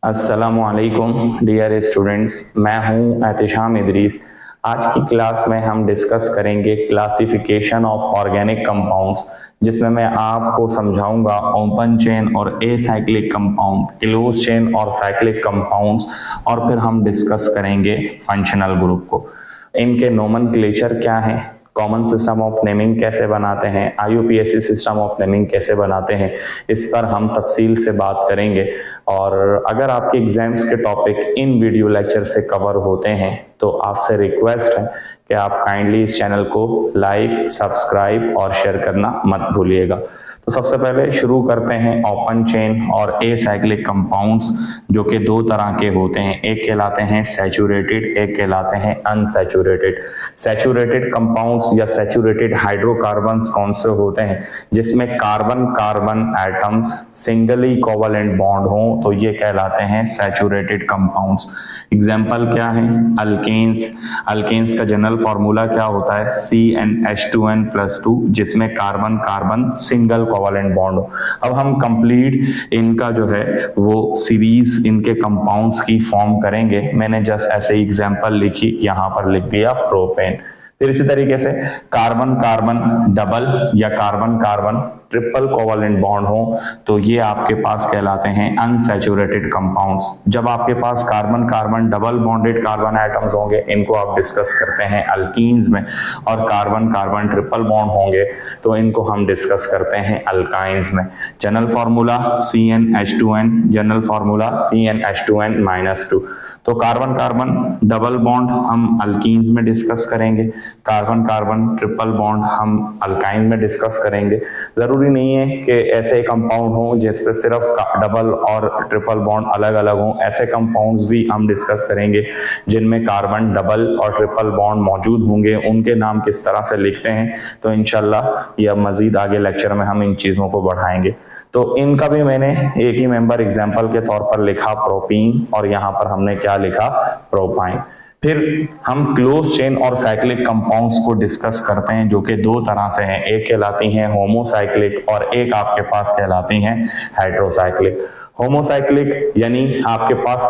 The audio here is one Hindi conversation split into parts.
अस्सलामुअलैकुम डियर स्टूडेंट्स, मैं हूं एहतिशाम इदरीस। आज की क्लास में हम डिस्कस करेंगे क्लासिफिकेशन ऑफ ऑर्गेनिक कंपाउंड्स, जिसमें मैं आपको समझाऊंगा ओपन चेन और एसाइक्लिक कंपाउंड, क्लोज चेन और साइक्लिक कंपाउंड्स, और फिर हम डिस्कस करेंगे फंक्शनल ग्रुप को। इनके नोमेनक्लेचर क्या है, कॉमन सिस्टम ऑफ नेमिंग कैसे बनाते हैं, IUPAC सिस्टम ऑफ नेमिंग कैसे बनाते हैं, इस पर हम तफसील से बात करेंगे। और अगर आपके एग्जाम्स के टॉपिक इन वीडियो लेक्चर से कवर होते हैं तो आपसे रिक्वेस्ट है कि आप काइंडली इस चैनल को लाइक, सब्सक्राइब और शेयर करना मत भूलिएगा। तो सबसे पहले शुरू करते हैं ओपन चेन और एसाइक्लिक कंपाउंड्स, जो कि दो तरह के होते हैं। एक कहलाते हैं सैचुरेटेड, एक कहलाते हैं अनसैचुरेटेड। सैचुरेटेड कंपाउंड्स या सैचुरेटेड हाइड्रोकार्बन्स कौन से होते हैं? जिसमें carbon carbon atoms singly covalent bond हो, तो ये कहलाते हैं सैचुरेटेड कंपाउंड्स। एग्जाम्पल क्या है? अल्केन्स। अल्केन्स का जनरल फॉर्मूला क्या होता है? CnH2n+2, जिसमें carbon carbon single covalent bond हो। अब हम कंप्लीट इनका जो है वो सीरीज इनके कंपाउंड्स की फॉर्म करेंगे। मैंने जस्ट ऐसे एग्जांपल लिखी, यहां पर लिख दिया प्रोपेन। फिर इसी तरीके से कार्बन कार्बन डबल या carbon carbon triple covalent bond हो, तो ये आपके पास कहलाते हैं अनसैचुरेटेड कंपाउंड्स। जब आपके पास carbon carbon double bonded carbon atoms होंगे, इनको आप डिस्कस करते हैं अल्कीन्स में, और कार्बन कार्बन ट्रिपल बॉन्ड होंगे तो इनको हम डिस्कस करते हैं अल्काइंस में। General formula CnH2n, general formula CnH2n-2। तो कार्बन कार्बन डबल बॉन्ड हम अल्कीन्स में डिस्कस करेंगे, कार्बन कार्बन ट्रिपल बॉन्ड हम अल्काइंस में डिस्कस करेंगे। जरूरी नहीं है कि ऐसे कंपाउंड हों जिसपे सिर्फ डबल और ट्रिपल बॉन्ड अलग अलग हों। ऐसे कंपाउंड्स भी हम डिस्कस करेंगे जिनमें कार्बन डबल और ट्रिपल बॉन्ड मौजूद होंगे। उनके नाम किस तरह से लिखते हैं तो इंशाल्लाह या मजीद आगे लेक्चर में हम इन चीजों को बढ़ाएंगे। तो इनका भी मैंने एक ही मेंबर एग्जाम्पल के तौर पर लिखा प्रोपीन, और यहाँ पर हमने क्या लिखा? प्रोपाइन। फिर हम क्लोज चेन और साइक्लिक कंपाउंड्स को डिस्कस करते हैं, जो कि दो तरह से हैं। एक कहलाती हैं होमोसाइक्लिक और एक आपके पास कहलाती हैं हेटेरोसाइक्लिक। होमोसाइक्लिक यानी आपके पास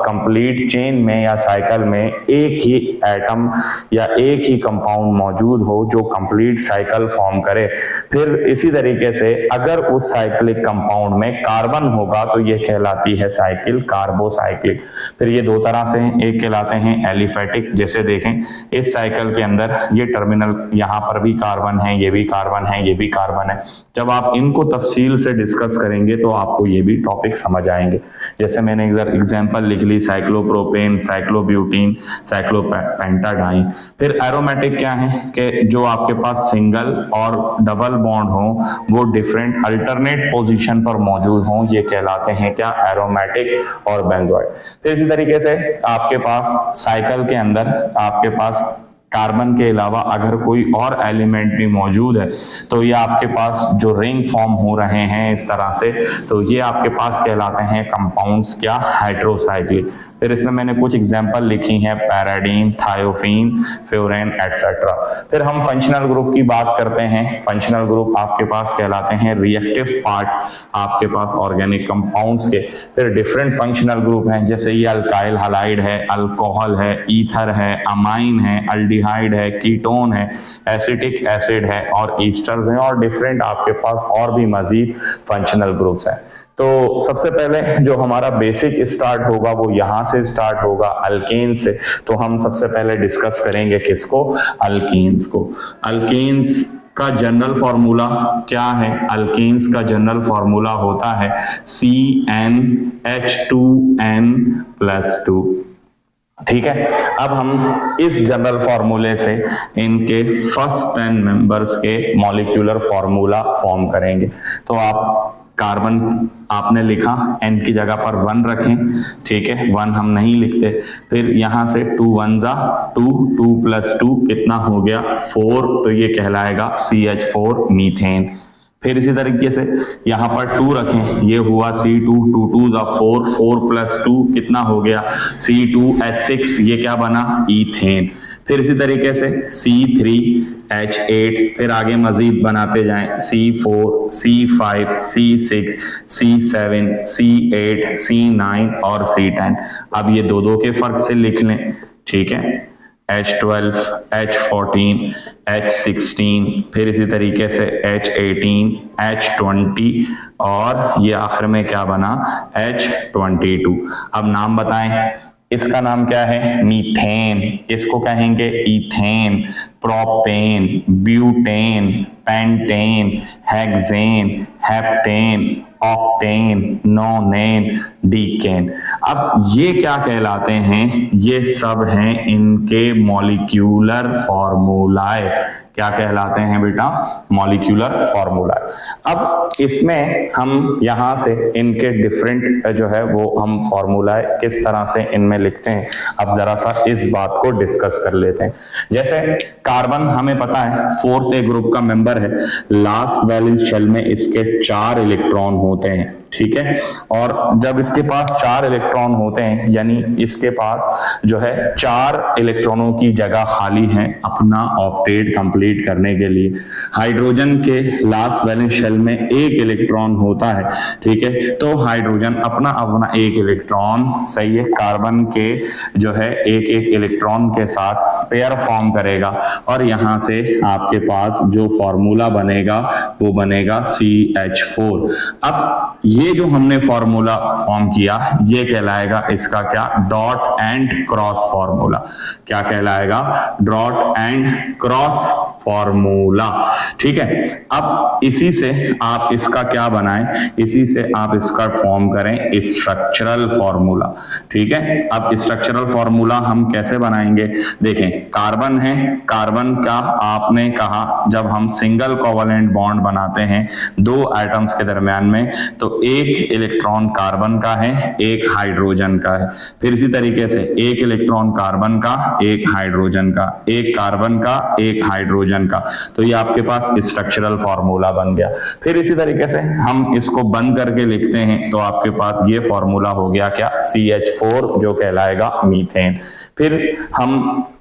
कंप्लीट चेन में या साइकिल में एक ही एटम या एक ही कंपाउंड मौजूद हो जो कंप्लीट साइकिल फॉर्म करे। फिर इसी तरीके से अगर उस साइक्लिक कंपाउंड में कार्बन होगा तो ये कहलाती है साइकिल कार्बोसाइक्लिक। फिर ये दो तरह से हैं, एक कहलाते हैं एलिफेटिक। जैसे देखें इस साइकिल के अंदर ये टर्मिनल, यहाँ पर भी कार्बन है, ये भी कार्बन है, ये भी कार्बन है। जब आप इनको तफसील से डिस्कस करेंगे तो आपको ये भी टॉपिक समझ आएंगे। जैसे मैंने एग्जांपल लिख ली, साइक्लोप्रोपेन, साइक्लोब्यूटीन, साइक्लोपेंटाडाइन। फिर एरोमेटिक क्या है कि जो आपके पास सिंगल और डबल बॉन्ड हो वो डिफरेंट अल्टरनेट पोजीशन पर मौजूद हो, ये कहलाते हैं क्या? एरोमेटिक और बेंजोइड। फिर इसी तरीके से आपके पास साइकिल के अंदर आपके पास कार्बन के अलावा अगर कोई और एलिमेंट भी मौजूद है तो ये आपके पास जो रिंग फॉर्म हो रहे हैं इस तरह से, तो ये आपके पास कहलाते हैं कंपाउंड्स क्या? हेटेरोसाइक्लिक। फिर इसमें मैंने कुछ एग्जांपल लिखी हैं, पैराडीन, थायोफीन, फ्यूरेन एटसेट्रा। फिर हम फंक्शनल ग्रुप की बात करते हैं। फंक्शनल ग्रुप आपके पास कहलाते हैं रिएक्टिव पार्ट आपके पास ऑर्गेनिक कंपाउंड्स के। फिर डिफरेंट फंक्शनल ग्रुप हैं, जैसे ये अल्काइल हलाइड है, अल्कोहल है, ईथर है, अमाइन है, हाइड है, कीटोन है, एसिटिक एसिड है और ईस्टर्स हैं, और डिफरेंट आपके पास और भी मजीद फंक्शनल ग्रुप्स हैं। तो सबसे पहले जो हमारा बेसिक स्टार्ट होगा वो यहां से स्टार्ट होगा, अल्केन्स से। तो हम सबसे पहले डिस्कस करेंगे किसको? अल्केन्स को। अल्केन्स का जनरल फॉर्मूला क्या है? अल्केन्स का जनरल फॉर्मूला होता है CnH2n+2। ठीक है, अब हम इस जनरल फॉर्मूले से इनके फर्स्ट 10 मेंबर्स के मॉलिक्यूलर फॉर्मूला फॉर्म करेंगे। तो आप कार्बन आपने लिखा, n की जगह पर 1 रखें, ठीक है, 1 हम नहीं लिखते। फिर यहां से 2 1 जा 2, 2 + 2 कितना हो गया? 4, तो ये कहलाएगा CH4 मीथेन। फिर इसी तरीके से यहां पर 2 रखें, ये हुआ C2, 2 2 जा 4, 4 + 2 कितना हो गया? C2H6, ये क्या बना? ईथेन। फिर इसी तरीके से C3H8, फिर आगे मजीद बनाते जाएं C4, C5, C6, C7, C8, C9 और C10। अब ये दो के फर्क से लिख लें, ठीक है, H12, H14, H16, फिर इसी तरीके से H18, H20 और ये आखिर में क्या बना, H22। अब नाम बताएं, इसका नाम क्या है, मीथेन, इसको कहेंगे ethane, propane, butane, pentane, hexane, heptane, octane, नोनेन, decane. अब ये क्या कहलाते हैं, ये सब हैं इनके मॉलिक्यूलर फॉर्मूलाए। क्या कहलाते हैं बेटा, मॉलिक्यूलर फॉर्मूला। अब इसमें हम यहां से इनके डिफरेंट जो है वो हम फॉर्मूला किस तरह से इनमें लिखते हैं, अब जरा सा इस बात को डिस्कस कर लेते हैं। जैसे कार्बन हमें पता है 4th ग्रुप का मेंबर है, लास्ट वैलेंस शेल में इसके 4 इलेक्ट्रॉन होते हैं, ठीक है, और जब इसके पास 4 इलेक्ट्रॉन होते हैं यानी इसके पास जो है 4 इलेक्ट्रॉनों की जगह खाली है अपना ऑक्टेट कंप्लीट करने के लिए। हाइड्रोजन के लास्ट वैलेंस शेल में 1 इलेक्ट्रॉन होता है, ठीक है, तो हाइड्रोजन अपना अपना 1 इलेक्ट्रॉन, सही है, कार्बन के जो है एक इलेक्ट्रॉन के साथ पेयर फॉर्म करेगा और यहां से आपके पास जो फॉर्मूला बनेगा वो बनेगा CH4। अब ये जो हमने फॉर्मूला फॉर्म किया ये कहलाएगा इसका क्या, डॉट एंड क्रॉस फॉर्मूला। क्या कहलाएगा, डॉट एंड क्रॉस फॉर्मूला, ठीक है। अब इसी से आप इसका क्या बनाएं, इसी से आप इसका फॉर्म करें स्ट्रक्चरल फॉर्मूला, ठीक है। अब स्ट्रक्चरल फॉर्मूला हम कैसे बनाएंगे, देखें, कार्बन है, कार्बन का आपने कहा जब हम सिंगल कोवलेंट बॉन्ड बनाते हैं 2 एटम्स के दरमियान में, तो 1 इलेक्ट्रॉन कार्बन का है, 1 हाइड्रोजन का है। फिर इसी तरीके से 1 इलेक्ट्रॉन कार्बन का, 1 हाइड्रोजन का, 1 कार्बन का, 1 हाइड्रोजन का, तो ये आपके पास स्ट्रक्चरल फॉर्मूला बन गया। फिर इसी तरीके से हम इसको बंद करके लिखते हैं तो आपके पास ये फॉर्मूला हो गया क्या, CH4 जो कहलाएगा मीथेन। फिर हम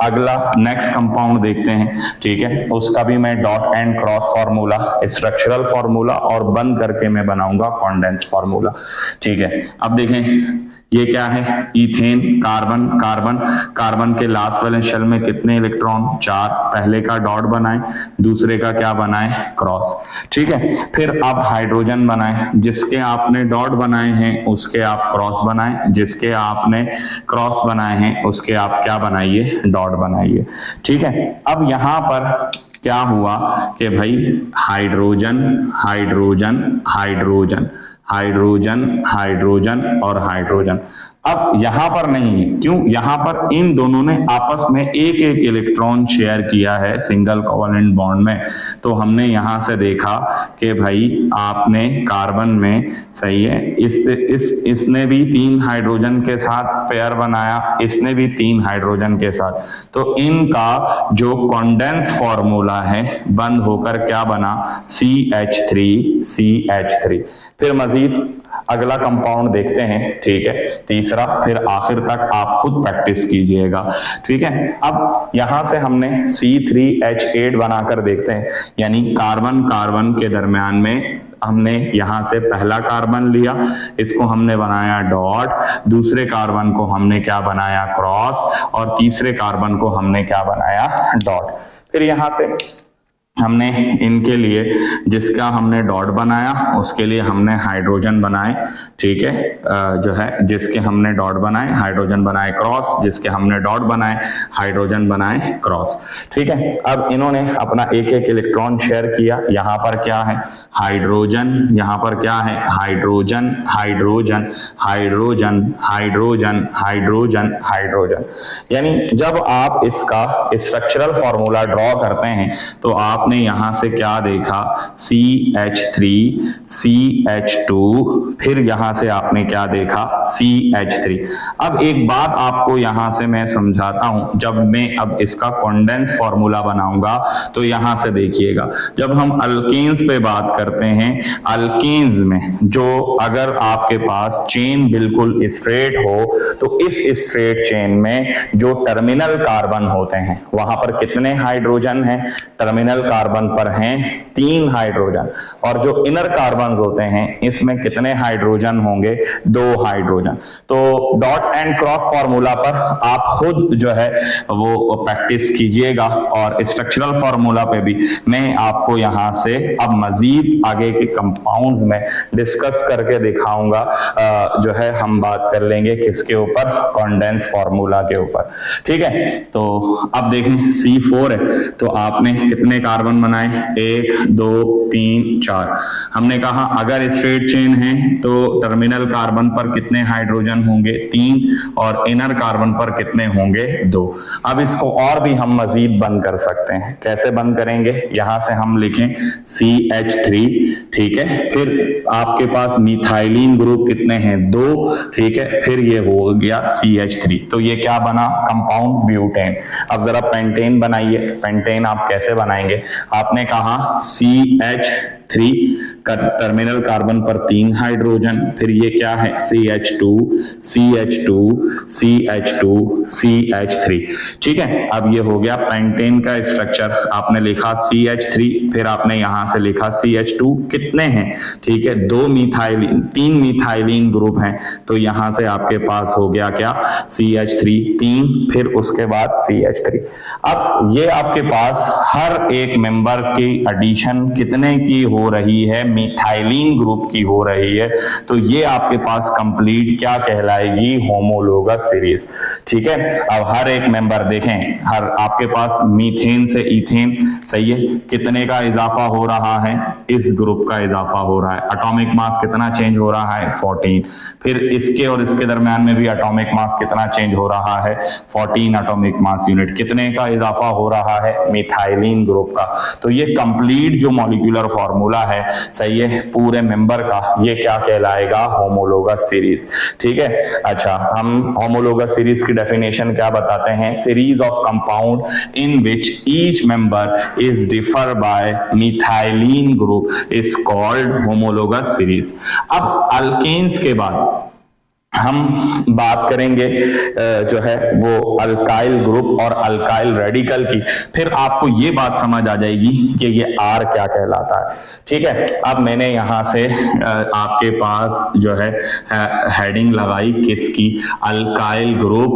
अगला नेक्स्ट कंपाउंड देखते हैं, ठीक है, उसका भी मैं dot and cross formula, structural formula और बंद करके मैं बनाऊंगा कॉन्डेंस फॉर्मूला, ठीक है। अब देखें ये क्या है, इथेन, कार्बन, कार्बन, कार्बन के लास्ट वैलेंस शेल में कितने इलेक्ट्रॉन, 4, पहले का डॉट बनाएं, दूसरे का क्या बनाएं, क्रॉस, ठीक है। फिर आप हाइड्रोजन बनाएं, जिसके आपने डॉट बनाए हैं उसके आप क्रॉस बनाएं, जिसके आपने क्रॉस बनाए हैं उसके आप क्या बनाइए, डॉट बनाइए, ठीक है। अब यहां पर क्या हुआ कि भाई hydrogen, hydrogen, hydrogen, hydrogen, hydrogen और हाइड्रोजन। अब यहां पर नहीं है, क्यों, यहां पर इन दोनों ने आपस में एक इलेक्ट्रॉन शेयर किया है सिंगल कोवलेंट बॉन्ड में, तो हमने यहां से देखा कि भाई आपने कार्बन में, सही है, इसने भी 3 हाइड्रोजन के साथ पेयर बनाया, इसने भी 3 हाइड्रोजन के साथ, तो इनका जो कॉन्डेंस फॉर्मूला है बंद होकर क्या बना, CH3, CH3। फिर मजीद अगला कंपाउंड देखते हैं, ठीक है, तीसरा, फिर आखिर तक आप खुद प्रैक्टिस कीजिएगा, ठीक है। अब यहां से हमने C3H8 बनाकर देखते हैं, यानी कार्बन कार्बन के दरमियान में हमने यहां से पहला कार्बन लिया, इसको हमने बनाया डॉट, दूसरे कार्बन को हमने क्या बनाया, क्रॉस, और तीसरे कार्बन को हमने क्या बनाया, डॉट। फिर यहां से हमने इनके लिए जिसका हमने डॉट बनाया उसके लिए हमने हाइड्रोजन बनाए, ठीक है, जो है जिसके हमने डॉट बनाए हाइड्रोजन बनाए क्रॉस, जिसके हमने डॉट बनाए हाइड्रोजन बनाए क्रॉस, ठीक है। अब इन्होंने अपना एक इलेक्ट्रॉन शेयर किया, यहाँ पर क्या है, हाइड्रोजन, यहाँ पर क्या है, hydrogen, hydrogen, hydrogen, hydrogen, hydrogen, hydrogen. यानी जब आप इसका स्ट्रक्चरल फॉर्मूला ड्रॉ करते हैं तो आप आपने यहां से क्या देखा, CH3, CH2, फिर यहां से आपने क्या देखा, CH3। अब एक बात आपको यहां से मैं समझाता हूं, जब मैं अब इसका कॉन्डेंस फॉर्मूला बनाऊंगा तो यहां से देखिएगा, जब हम अल्केन्स पे बात करते हैं, अल्केन्स में जो अगर आपके पास चेन बिल्कुल स्ट्रेट हो तो इस स्ट्रेट चेन में जो टर्मिनल कार्बन होते हैं वहां पर कितने हाइड्रोजन हैं, टर्मिनल कार्बन पर हैं 3 हाइड्रोजन, और जो इनर कार्बन होते हैं इसमें कितने हाइड्रोजन होंगे, 2 हाइड्रोजन। तो डॉट एंड क्रॉस फॉर्मूला पर आप खुद जो है वो प्रैक्टिस कीजिएगा, और स्ट्रक्चरल फॉर्मूला पे भी मैं आपको यहां से अब मजीद आगे के कंपाउंड्स में डिस्कस करके दिखाऊंगा। जो है हम बात कर लेंगे किसके ऊपर, कॉन्डेंस फॉर्मूला के ऊपर, ठीक है। तो अब देखें C4 है, तो आपने कितने कार्बन बनाए, 1 2 3 4। हमने कहा अगर स्ट्रेट चेन है तो टर्मिनल कार्बन पर कितने हाइड्रोजन होंगे, 3, और इनर कार्बन पर कितने होंगे, 2। अब इसको और भी हम मजीद बंद कर सकते हैं, कैसे बंद करेंगे, यहां से हम लिखें CH3, ठीक है, फिर आपके पास मिथाइलिन ग्रुप कितने हैं, 2, ठीक है, फिर ये हो गया CH3, तो ये क्या बना, कंपाउंड ब्यूटेन। अब जरा पेंटेन बनाइए, पेंटेन आप कैसे बनाएंगे, आपने कहा CH3, टर्मिनल कार्बन पर 3 हाइड्रोजन, फिर ये क्या है CH2, CH2, CH2, CH3, ठीक है। अब ये हो गया पेंटेन का स्ट्रक्चर, आपने लिखा CH3, फिर आपने यहां से लिखा CH2, कितने हैं, ठीक है, 2 मिथाइलिन, 3 मिथाइलिन ग्रुप हैं, तो यहां से आपके पास हो गया क्या, CH3 3, फिर उसके बाद CH3। अब ये आपके पास हर एक मेंबर की एडिशन कितने की हो रही है, मिथाइलिन ग्रुप की हो रही है, तो ये आपके पास कंप्लीट क्या कहलाएगी, होमोलोगस सीरीज, ठीक है। अब हर एक मेंबर देखें, हर आपके पास मीथेन से इथेन, सही है, कितने का इजाफा हो रहा है, इस ग्रुप का इजाफा हो रहा है, एटॉमिक मास कितना चेंज हो रहा है, 14, फिर इसके और इसके दरमियान में भी एटॉमिक मास कितना चेंज हो रहा है, 14 एटॉमिक मास यूनिट, कितने का इजाफा हो रहा है, मिथाइलिन ग्रुप का। तो ये कंप्लीट जो मॉलिक्यूलर फॉर्मूला है, सही है, पूरे मेंबर का, ये क्या कहलाएगा, होमोलोगस सीरीज, ठीक है। अच्छा, हम होमोलोगस सीरीज की डेफिनेशन क्या बताते हैं, series of compound in which each member is differ by methylene group is called homologous series. अब अल्केन्स के बाद हम बात करेंगे जो है वो अल्काइल ग्रुप और अल्काइल रेडिकल की, फिर आपको ये बात समझ आ जाएगी कि ये R क्या कहलाता है, ठीक है। अब मैंने यहां से आपके पास जो है हेडिंग लगाई किसकी, अल्काइल ग्रुप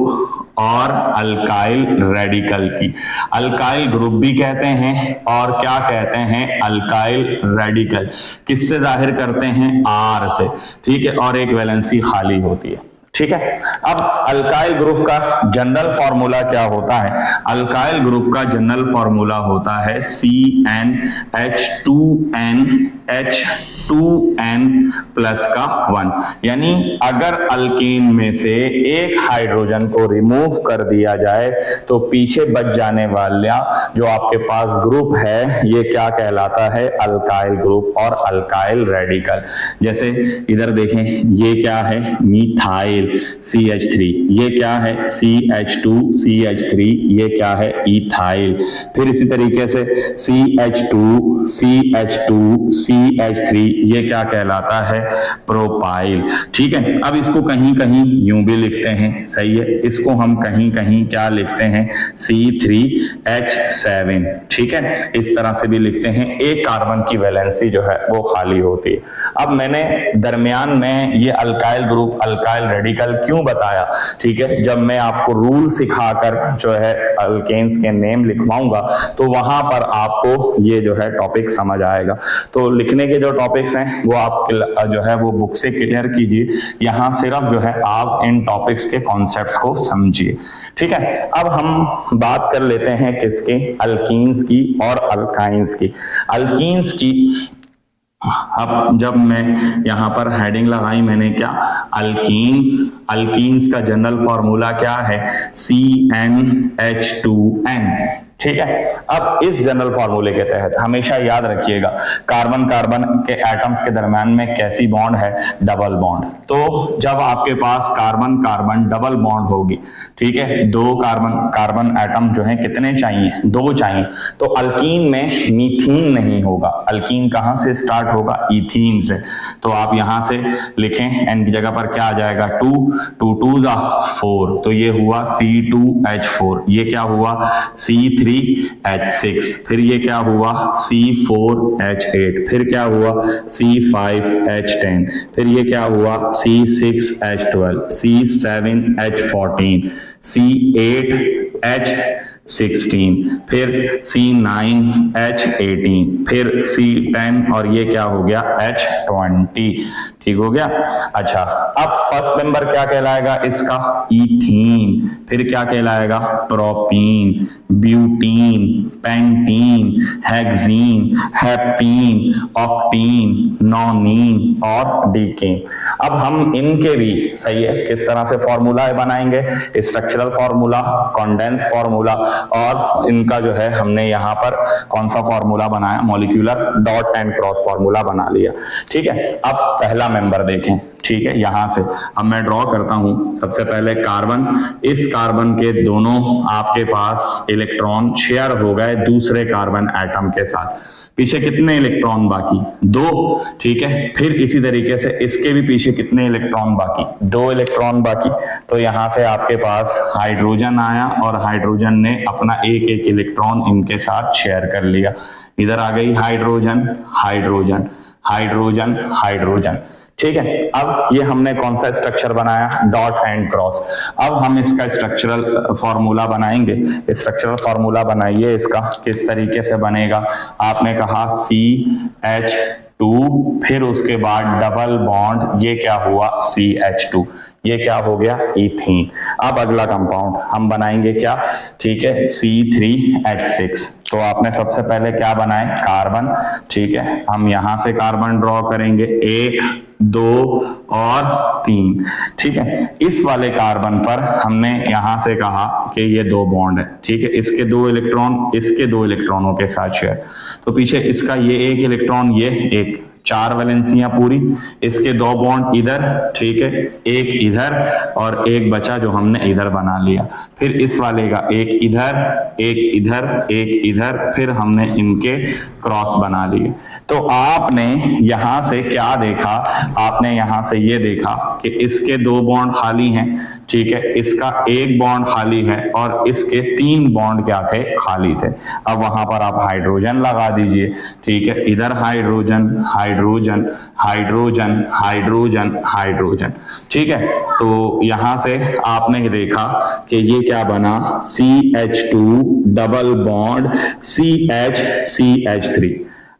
और अल्काइल रेडिकल की। अल्काइल ग्रुप भी कहते हैं और क्या कहते हैं, अल्काइल रेडिकल, किससे जाहिर करते हैं, R से, ठीक है, और एक वैलेंसी खाली होती है, ठीक है। अब अल्काइल ग्रुप का जनरल फॉर्मूला क्या होता है, अल्काइल ग्रुप का जनरल फॉर्मूला होता है CnH2nH2n प्लस का 1, यानी अगर अल्केन में से एक हाइड्रोजन को रिमूव कर दिया जाए तो पीछे बच जाने वाला जो आपके पास ग्रुप है ये क्या कहलाता है, अल्काइल ग्रुप और अल्काइल रेडिकल। जैसे इधर देखें, ये क्या है, मिथाइल CH3, ये क्या है, CH2CH3, ये क्या है, इथाइल। फिर इसी तरीके से CH2CH2CH3, ये क्या कहलाता है, प्रोपाइल, ठीक है। अब इसको कहीं कहीं यूं भी लिखते हैं, सही है, इसको हम कहीं कहीं क्या लिखते हैं, C3H7, ठीक है, इस तरह से भी लिखते हैं। एक कार्बन की वैलेंसी जो है वो खाली होती है। अब मैंने दरमियान में ये अल्काइल ग्रुप अल्काइल रेडिकल क्यों बताया, ठीक है, जब मैं आपको रूल सिखाकर जो है अल्केन्स के नेम लिखवाऊंगा तो वहां पर आपको ये जो है टॉपिक समझ आएगा। तो लिखने के जो टॉपिक्स हैं वो आप जो है वो बुक से क्लियर कीजिए, यहां सिर्फ जो है आप इन टॉपिक्स के कॉन्सेप्ट्स को समझिए, ठीक है। अब हम बात कर लेते हैं किसके, अल्कीन्स की और अल्काइंस की। अल्कीन्स की, अब जब मैं यहां पर हेडिंग लगाई मैंने क्या, अल्कीन्स, अल्कीन्स का जनरल फॉर्मूला क्या है, CnH2n, ठीक है। अब इस जनरल फॉर्मूले के तहत हमेशा याद रखिएगा कार्बन कार्बन के एटम्स के दरम्यान में कैसी बॉन्ड है, डबल बॉन्ड। तो जब आपके पास कार्बन कार्बन डबल बॉन्ड होगी, ठीक है, दो कार्बन कार्बन एटम जो है कितने चाहिए, दो चाहिए, तो अल्कीन में मीथीन नहीं होगा। अल्कीन कहां से स्टार्ट होगा, ईथीन से। तो आप यहां से लिखें n की जगह पर क्या आ जाएगा 2, 2 2 4, तो ये हुआ C2H4, ये क्या हुआ C3H6, फिर ये क्या हुआ C4H8, फिर क्या हुआ C5H10, फिर ये क्या हुआ C6H12, C7H14, C8H16, फिर C9H18, फिर C10 और ये क्या हो गया H20। ठीक हो गया। अच्छा, अब फर्स्ट मेंबर क्या कहलाएगा इसका, ईथीन, फिर क्या कहलाएगा propene, butene, pentene, hexene, heptene, octene, nonene और डीकेन। अब हम इनके भी सही है किस तरह से फॉर्मूला बनाएंगे, स्ट्रक्चरल फॉर्मूला, कॉन्डेंस फॉर्मूला, और इनका जो है हमने यहाँ पर कौन सा फॉर्मूला बनाया, molecular dot and cross formula बना लिया। ठीक है, अब पहला मेंबर देखें। ठीक है, यहां से अब मैं ड्रॉ करता हूं। सबसे पहले कार्बन, इस कार्बन के दोनों आपके पास इलेक्ट्रॉन शेयर हो गए दूसरे कार्बन एटम के साथ। पीछे कितने इलेक्ट्रॉन बाकी, 2। ठीक है, फिर इसी तरीके से इसके भी पीछे कितने इलेक्ट्रॉन बाकी, 2 इलेक्ट्रॉन बाकी। तो यहां से आपके पास हाइड्रोजन आया और हाइड्रोजन ने अपना एक एक इलेक्ट्रॉन इनके साथ शेयर कर लिया। इधर आ गई हाइड्रोजन हाइड्रोजन हाइड्रोजन हाइड्रोजन। ठीक है, अब ये हमने कौन सा स्ट्रक्चर बनाया, डॉट एंड क्रॉस। अब हम इसका स्ट्रक्चरल फॉर्मूला बनाएंगे। स्ट्रक्चरल फॉर्मूला बनाइए इसका, किस तरीके से बनेगा। आपने कहा CH2, फिर उसके बाद डबल बॉन्ड, ये क्या हुआ CH2, ये क्या हो गया इथीन। अब अगला कंपाउंड हम बनाएंगे क्या, ठीक है, C3H6। तो आपने सबसे पहले क्या बनाए, कार्बन। ठीक है, हम यहां से कार्बन ड्रॉ करेंगे, 1 2 और 3। ठीक है, इस वाले कार्बन पर हमने यहां से कहा कि ये 2 बॉन्ड है। ठीक है, इसके 2 इलेक्ट्रॉन इसके 2 इलेक्ट्रॉनों के साथ शेयर, तो पीछे इसका ये 1 इलेक्ट्रॉन, ये 1, 4 वैलेंसियां पूरी, इसके 2 बॉन्ड इधर, ठीक है, 1 इधर और 1 बचा जो हमने इधर बना लिया। फिर इस वाले का 1 इधर 1 इधर 1 इधर, फिर हमने इनके क्रॉस बना लिए। तो आपने यहां से क्या देखा, आपने यहां से ये देखा कि इसके 2 बॉन्ड खाली हैं। ठीक है, इसका 1 बॉन्ड खाली है और इसके 3 बॉन्ड क्या थे, खाली थे। अब वहां पर आप हाइड्रोजन लगा दीजिए। ठीक है, इधर hydrogen hydrogen hydrogen hydrogen hydrogen. ठीक है, तो यहां से आपने देखा कि ये क्या बना, CH2 डबल बॉन्ड CH3।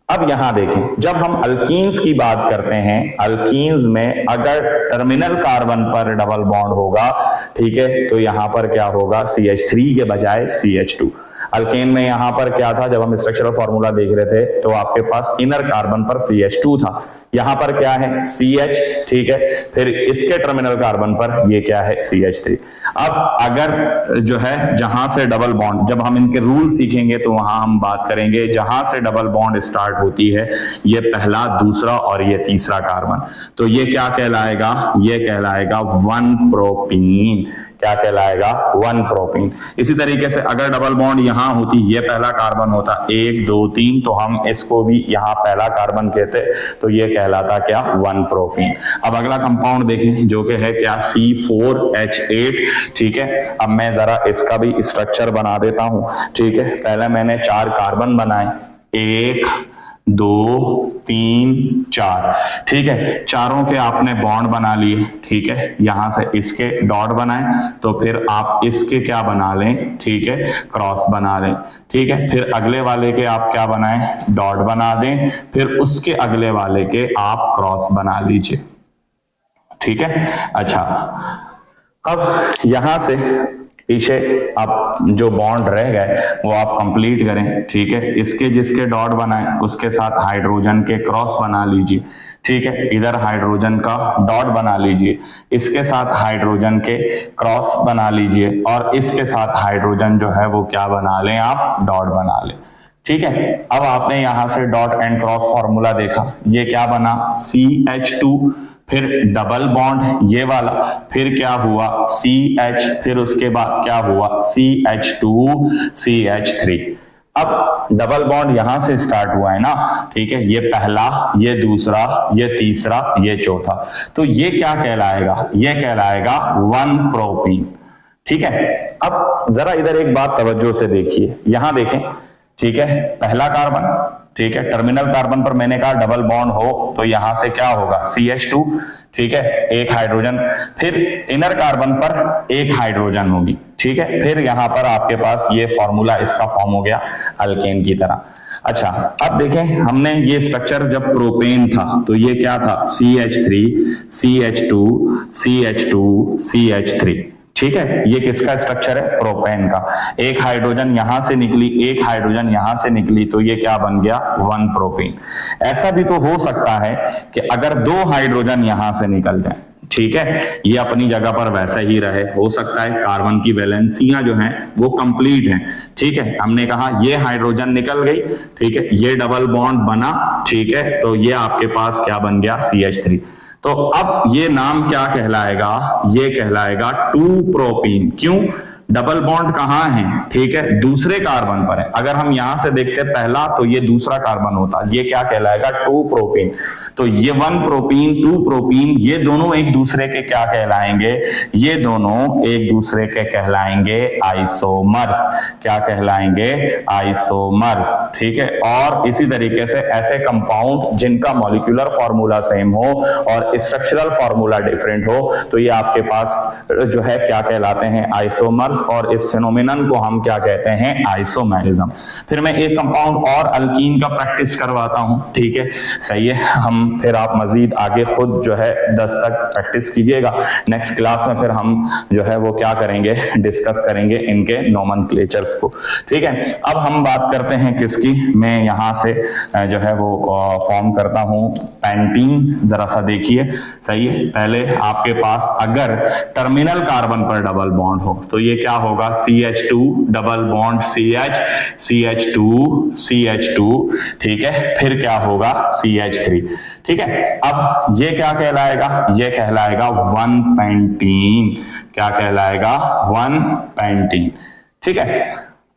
अब यहां देखें, जब हम अल्कीन्स की बात करते हैं, अल्कीन्स में अगर टर्मिनल कार्बन पर डबल बॉन्ड होगा, ठीक है, तो यहां पर क्या होगा, CH3 के बजाय CH2। अल्केन में यहां पर क्या था, जब हम स्ट्रक्चरल फॉर्मूला देख रहे थे तो आपके पास इनर कार्बन पर CH2 था, यहां पर क्या है CH। ठीक है, फिर इसके टर्मिनल कार्बन पर ये क्या है CH3। अब अगर जो है जहां से डबल बॉन्ड, जब हम इनके रूल सीखेंगे तो वहां हम बात करेंगे, जहां से डबल बॉन्ड स्टार्ट होती है, ये पहला, दूसरा और ये तीसरा कार्बन, तो ये क्या कहलाएगा, ये कहलाएगा 1 प्रोपीन। क्या कहलाएगा, 1 प्रोपीन। इसी तरीके से अगर डबल बॉन्ड यहां होती, ये पहला कार्बन होता 1 2 3, तो हम इसको भी यहां पहला कार्बन कहते, तो ये कहलाता क्या, 1 प्रोपीन। अब अगला कंपाउंड देखें जो कि है क्या, C4H8। ठीक है, अब मैं जरा इसका भी स्ट्रक्चर बना देता हूं। ठीक है, पहले मैंने 4 कार्बन बनाए, 1 2 3 4। ठीक है, चारों के आपने बॉन्ड बना लिए। ठीक है, यहां से इसके डॉट बनाए, तो फिर आप इसके क्या बना लें, ठीक है, क्रॉस बना लें। ठीक है, फिर अगले वाले के आप क्या बनाएं, डॉट बना दें, फिर उसके अगले वाले के आप क्रॉस बना लीजिए। ठीक है, अच्छा, अब यहां से पीछे आप जो बॉन्ड रह गए वो आप कंप्लीट करें। ठीक है, इसके जिसके डॉट बनाए उसके साथ हाइड्रोजन के क्रॉस बना लीजिए। ठीक है, इधर हाइड्रोजन का डॉट बना लीजिए, इसके साथ हाइड्रोजन के क्रॉस बना लीजिए और इसके साथ हाइड्रोजन जो है वो क्या बना लें आप, डॉट बना लें। ठीक है, अब आपने यहां से डॉट एंड क्रॉस फॉर्मूला देखा, ये क्या बना CH2, फिर डबल बॉन्ड ये वाला, फिर क्या हुआ CH, फिर उसके बाद क्या हुआ CH2 CH3। अब डबल बॉन्ड यहां से स्टार्ट हुआ है ना, ठीक है, ये पहला, ये दूसरा, ये तीसरा, ये चौथा, तो ये क्या कहलाएगा, ये कहलाएगा 1 प्रोपीन। ठीक है, अब जरा इधर एक बात तवज्जो से देखिए, यहां देखें, ठीक है, पहला कार्बन, ठीक है, टर्मिनल कार्बन पर मैंने कहा डबल बॉन्ड हो तो यहां से क्या होगा CH2, ठीक है, एक हाइड्रोजन, फिर इनर कार्बन पर एक हाइड्रोजन होगी, ठीक है, फिर यहां पर आपके पास ये फॉर्मूला इसका फॉर्म हो गया अल्केन की तरह। अच्छा, अब देखें, हमने ये स्ट्रक्चर जब प्रोपेन था तो ये क्या था CH3 CH2 CH2 CH3, ठीक है, ये किसका स्ट्रक्चर है, प्रोपेन का। एक हाइड्रोजन यहां से निकली, एक हाइड्रोजन यहां से निकली, तो ये क्या बन गया 1 प्रोपेन। ऐसा भी तो हो सकता है कि अगर 2 हाइड्रोजन यहां से निकल जाए, ठीक है, ये अपनी जगह पर वैसा ही रहे, हो सकता है कार्बन की वैलेंसियां जो हैं वो कंप्लीट हैं, ठीक है, हमने कहा ये हाइड्रोजन निकल गई, ठीक है, ये डबल बॉन्ड बना, ठीक है, तो ये आपके पास क्या बन गया CH3। तो अब ये नाम क्या कहलाएगा, ये कहलाएगा 2 प्रोपीन। क्यों, डबल बॉन्ड कहां है, ठीक है, दूसरे कार्बन पर है। अगर हम यहां से देखते पहला तो ये दूसरा कार्बन होता, ये क्या कहलाएगा 2 प्रोपीन। तो ये 1 प्रोपीन 2 प्रोपीन, ये दोनों एक दूसरे के क्या कहलाएंगे, ये दोनों एक दूसरे के कहलाएंगे आइसोमर्स। क्या कहलाएंगे, आइसोमर्स। ठीक है, और इसी तरीके से ऐसे कंपाउंड जिनका मॉलिक्यूलर फॉर्मूला सेम हो और स्ट्रक्चरल फॉर्मूला डिफरेंट हो, तो ये आपके पास जो है क्या कहलाते हैं, आइसोमर्स, और इस फिनोमिनन को हम क्या कहते हैं, आइसोमेरिज्म। फिर मैं एक कंपाउंड और अल्कीन का प्रैक्टिस करवाता हूं, ठीक है, सही है, हम फिर आप मजीद आगे खुद जो है 10 तक प्रैक्टिस कीजिएगा। नेक्स्ट क्लास में फिर हम जो है वो क्या करेंगे, डिस्कस करेंगे इनके नोमेनक्लेचर्स को। ठीक है, अब हम बात करते हैं किसकी, मैं यहां से जो है वो फॉर्म करता हूं पेंटीन। जरा सा देखिए, सही है, पहले आपके पास अगर टर्मिनल कार्बन पर डबल बॉन्ड हो तो ये क्या होगा, CH2 double bond CH, CH2 CH2, ठीक है, फिर क्या होगा CH3। ठीक है, अब ये क्या कहलाएगा, ये कहलाएगा 1 पेंटीन। क्या कहलाएगा, 1 पेंटीन। ठीक है,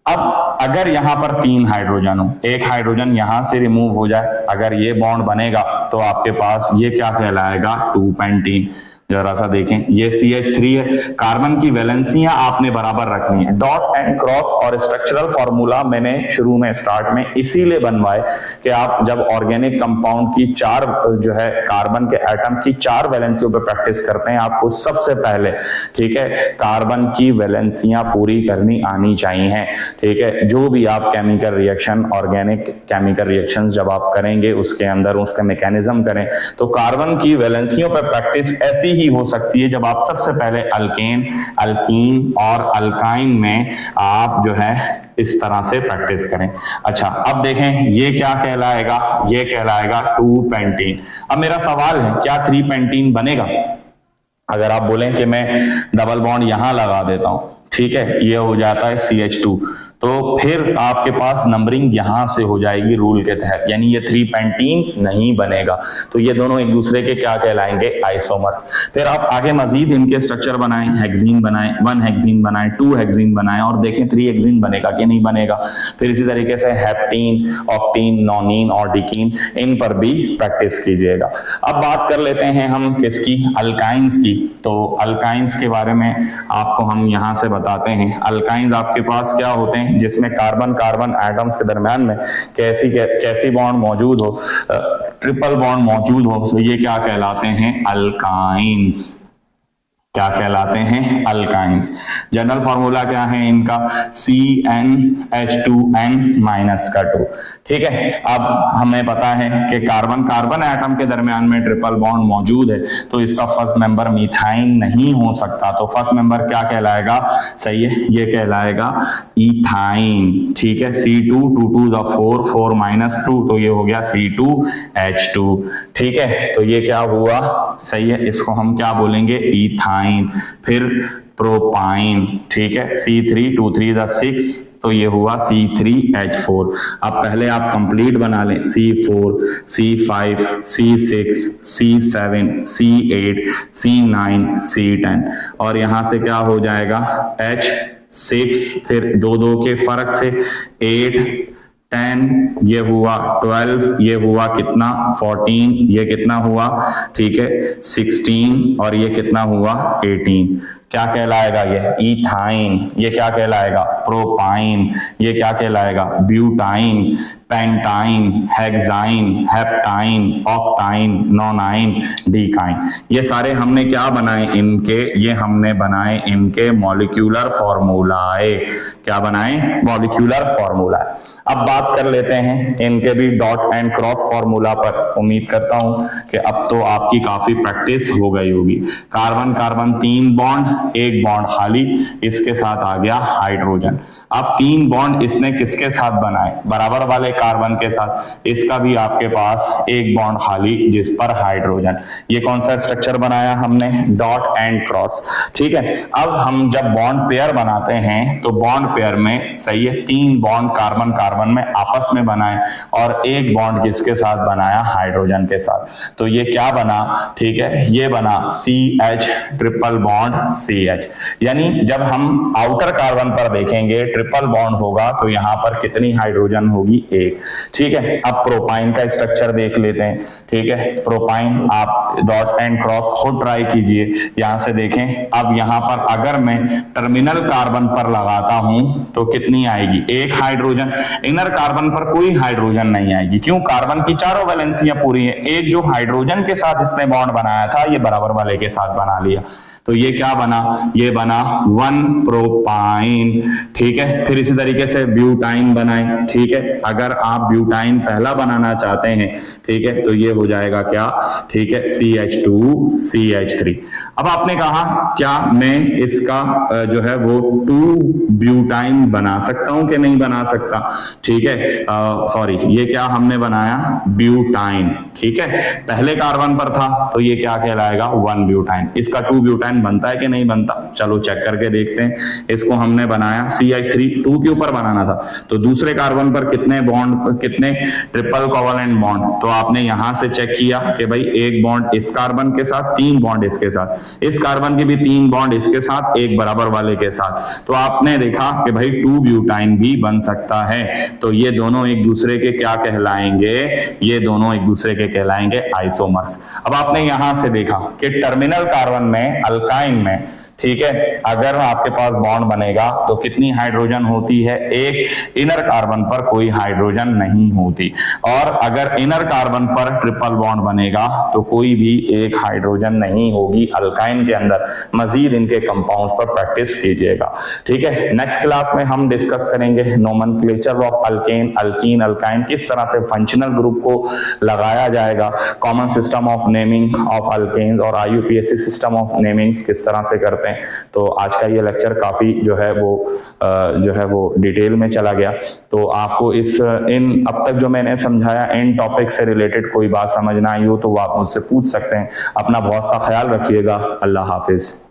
अब अगर यहां पर 3 हाइड्रोजन हो, एक हाइड्रोजन यहां से रिमूव हो जाए, अगर ये बॉन्ड बनेगा तो आपके पास ये क्या कहलाएगा, 2 पेंटीन। जरा सा देखें, ये CH3 है, कार्बन की वैलेंसियां आपने बराबर रखनी है। डॉट एंड क्रॉस और स्ट्रक्चरल फॉर्मूला मैंने शुरू में स्टार्ट में इसीलिए बनवाए कि आप जब ऑर्गेनिक कंपाउंड की 4 जो है कार्बन के एटम की 4 वैलेंसियों पे प्रैक्टिस करते हैं, आपको सबसे पहले, ठीक है, कार्बन की वैलेंसियां पूरी करनी आनी चाहिए। ठीक है, जो भी आप chemical reaction, organic chemical reaction जब आप करेंगे उसके अंदर उसका मैकेनिज्म करें, तो कार्बन की वैलेंसियों पे प्रैक्टिस ऐसी ही हो सकती है जब आप सबसे पहले अल्केन, अल्कीन और अल्काइन में आप जो है इस तरह से प्रैक्टिस करें। अच्छा, अब देखें ये क्या कहलाएगा, ये कहलाएगा 2 पेंटीन। अब मेरा सवाल है, क्या 3 पेंटीन बनेगा? अगर आप बोलें कि मैं डबल बॉन्ड यहां लगा देता हूं, ठीक है, ये हो जाता है CH2, तो फिर आपके पास नंबरिंग यहां से हो जाएगी रूल के तहत, यानी ये 3 पेंटीन नहीं बनेगा। तो ये दोनों एक दूसरे के क्या कहलाएंगे, आइसोमर्स। फिर आप आगे मजीद इनके स्ट्रक्चर बनाएं, हेक्सीन बनाएं, 1 हेक्सीन बनाएं, 2 हेक्सीन बनाएं और देखें 3 हेक्सीन बनेगा कि नहीं बनेगा। फिर इसी तरीके से हेप्टीन, ऑक्टीन, नॉनीन और डिकीन, इन पर भी प्रैक्टिस कीजिएगा। अब बात कर लेते हैं हम किसकी, अल्काइंस की। तो अल्काइंस के बारे में आपको हम यहां से बताते हैं। अल्काइंस आपके पास क्या होते हैं, जिसमें कार्बन कार्बन एटम्स के दरम्यान में कैसी बॉन्ड मौजूद हो, ट्रिपल बॉन्ड मौजूद हो, तो ये क्या कहलाते हैं, अल्काइंस। क्या कहलाते हैं, अल्काइंस। जनरल फॉर्मूला क्या है इनका, CnH2n-2। ठीक है, अब हमें पता है कि कार्बन कार्बन एटम के दरमियान में ट्रिपल बॉन्ड मौजूद है, तो इसका फर्स्ट मेंबर मीथाइन नहीं हो सकता, तो फर्स्ट मेंबर क्या कहलाएगा, सही है, ये कहलाएगा इथाइन। ठीक है, C2 2 2 4 4 -2, तो ये हो गया C2H2। ठीक है, तो ये क्या हुआ, सही है, इसको हम क्या बोलेंगे, इथाइन। फिर प्रोपाइन, ठीक है, C3 2 3 6, तो ये हुआ C3H4। अब पहले आप कंप्लीट बना लें, C4 C5 C6 C7 C8 C9 C10, और यहां से क्या हो जाएगा, H6, फिर दो दो के फर्क से 8 10, ये हुआ 12, ये हुआ कितना 14, ये कितना हुआ, ठीक है 16, और ये कितना हुआ 18। क्या कहलाएगा ये, इथाइन। ये क्या कहलाएगा, प्रोपाइन। ये क्या कहलाएगा, ब्यूटाइन, पेंटाइन, हेक्साइन, हेप्टाइन, ऑक्टाइन, नोनाइन, डीकाइन। ये सारे हमने क्या बनाए इनके, ये हमने बनाए इनके मॉलिक्यूलर फॉर्मूलाए। क्या बनाए, मॉलिक्यूलर फॉर्मूला। अब बात कर लेते हैं इनके भी डॉट एंड क्रॉस फॉर्मूला पर। उम्मीद करता हूं कि अब तो आपकी काफी प्रैक्टिस हो गई होगी। कार्बन कार्बन 3 बॉन्ड, 1 बॉन्ड खाली, इसके साथ आ गया हाइड्रोजन। अब 3 बॉन्ड इसने किसके साथ बनाए, बराबर वाले कार्बन के साथ, इसका भी आपके पास 1 बॉन्ड खाली जिस पर हाइड्रोजन। ये कौन सा स्ट्रक्चर बनाया हमने, डॉट एंड क्रॉस। ठीक है, अब हम जब बॉन्ड पेयर बनाते हैं तो बॉन्ड पेयर में, सही है, 3 बॉन्ड कार्बन कार्बन में आपस में बनाए और 1 बॉन्ड किसके साथ बनाया, हाइड्रोजन के साथ। तो ये क्या बना, ठीक है, ये बना CH ट्रिपल बॉन्ड CH। यानी जब हम आउटर कार्बन पर देखेंगे ट्रिपल बॉन्ड होगा तो यहां पर कितनी हाइड्रोजन होगी, 1। ठीक है, अब प्रोपाइन का स्ट्रक्चर देख लेते हैं। ठीक है, प्रोपाइन आप डॉट एंड क्रॉस खुद ट्राई कीजिए, यहां से देखें। अब यहां पर अगर मैं टर्मिनल कार्बन पर लगाता हूं तो कितनी आएगी, 1 हाइड्रोजन। इनर कार्बन पर कोई हाइड्रोजन नहीं आएगी, क्यों, कार्बन की चारों वैलेंसियां पूरी है। एक जो हाइड्रोजन के साथ इसने बॉन्ड बनाया था ये बराबर वाले के साथ बना लिया, तो ये क्या बना, ये बना 1 प्रोपाइन। ठीक है, फिर इसी तरीके से ब्यूटाइन बनाए। ठीक है, अगर आप ब्यूटाइन पहला बनाना चाहते हैं, ठीक है, तो ये हो जाएगा क्या, ठीक है, CH2 CH3। अब आपने कहा क्या मैं इसका जो है वो 2 ब्यूटाइन बना सकता हूं कि नहीं बना सकता। ठीक है, सॉरी, ये क्या हमने बनाया, ब्यूटाइन। ठीक है, पहले कार्बन पर था तो ये क्या कहलाएगा, 1 ब्यूटाइन। इसका 2 ब्यूटाइन बनता है कि नहीं बनता, चलो चेक करके देखते हैं। इसको हमने बनाया CH3, 2 के ऊपर बनाना था, तो दूसरे कार्बन पर कितने बॉन्ड, कितने ट्रिपल कोवेलेंट बॉन्ड, तो आपने यहां से चेक किया कि भाई 1 बॉन्ड इस कार्बन के साथ, 3 बॉन्ड इसके साथ, इस कार्बन के भी 3 बॉन्ड इसके साथ, 1 बराबर वाले के साथ, तो आपने देखा कि भाई 2 ब्यूटाइन भी बन सकता है। तो ये दोनों एक दूसरे के क्या कहलाएंगे, ये दोनों एक दूसरे के कहलाएंगे आइसोमर्स। अब आपने यहां से देखा कि टर्मिनल कार्बन में, अल्काइन में, ठीक है, अगर आपके पास बॉन्ड बनेगा तो कितनी हाइड्रोजन होती है, 1। इनर कार्बन पर कोई हाइड्रोजन नहीं होती, और अगर इनर कार्बन पर ट्रिपल बॉन्ड बनेगा तो कोई भी 1 हाइड्रोजन नहीं होगी अल्काइन के अंदर। मजीद इनके कंपाउंड्स पर प्रैक्टिस कीजिएगा। ठीक है, नेक्स्ट क्लास में हम डिस्कस करेंगे nomenclature of alkane, alkene, alkyne, किस तरह से फंक्शनल ग्रुप को लगाया जाएगा, common system of naming of alkanes और IUPAC सिस्टम ऑफ नेमिंग्स किस तरह से करते हैं। तो आज का ये लेक्चर काफी जो है वो डिटेल में चला गया। तो आपको इन अब तक जो मैंने समझाया, इन टॉपिक से रिलेटेड कोई बात समझ ना आई हो तो वो आप मुझसे पूछ सकते हैं। अपना बहुत सा ख्याल रखिएगा। अल्लाह हाफिज।